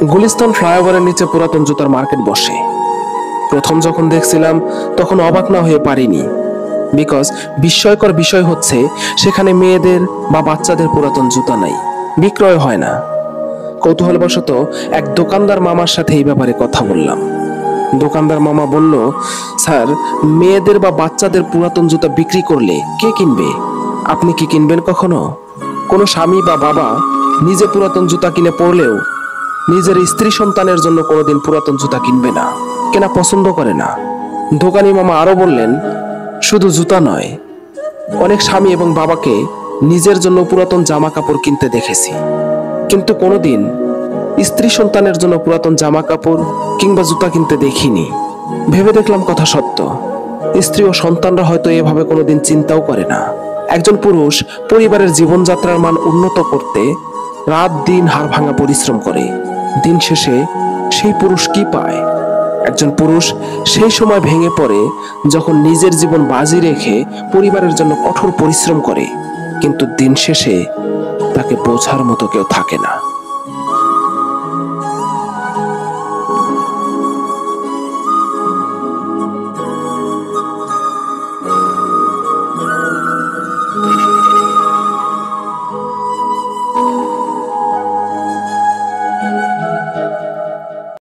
গুলিস্তান ফ্লাইওভারের নিচে পুরাতন জুতার মার্কেট বসে। প্রথম যখন দেখছিলাম তখন অবাক না হয়ে পারিনি, বিকজ বিস্ময়কর বিষয় হচ্ছে সেখানে মেয়েদের বা বাচ্চাদের পুরাতন জুতা নাই, বিক্রয় হয় না। কৌতূহলবশত এক দোকানদার মামার সাথে এই ব্যাপারে কথা বললাম। দোকানদার মামা বলল, স্যার, মেয়েদের বা বাচ্চাদের পুরাতন জুতা বিক্রি করলে কে কিনবে? আপনি কি কিনবেন কখনো? কোনো স্বামী বা বাবা নিজে পুরাতন জুতা কিনে পরলেও নিজের স্ত্রী সন্তানের জন্য কোনোদিন পুরাতন জুতা কিনবে না, কেনা পছন্দ করে না। দোকানি মামা আরো বললেন, শুধু জুতা নয়, অনেক স্বামী এবং বাবাকে নিজের জন্য পুরাতন জামা কাপড় কিনতে দেখেছি, কিন্তু কোনোদিন স্ত্রী সন্তানের জন্য পুরাতন জামা কাপড় কিংবা জুতা কিনতে দেখিনি। ভেবে দেখলাম কথা সত্য। স্ত্রী ও সন্তানরা হয়তো এভাবে কোনোদিন চিন্তাও করে না। একজন পুরুষ পরিবারের জীবনযাত্রার মান উন্নত করতে রাত দিন হাড় ভাঙা পরিশ্রম করে। দিন শেষে সেই পুরুষ কি পায়? একজন পুরুষ সেই সময় ভেঙে পড়ে যখন নিজের জীবন বাজি রেখে পরিবারের জন্য কঠোর পরিশ্রম করে, কিন্তু দিন শেষে তাকে বোঝার মতো কেউ থাকে না।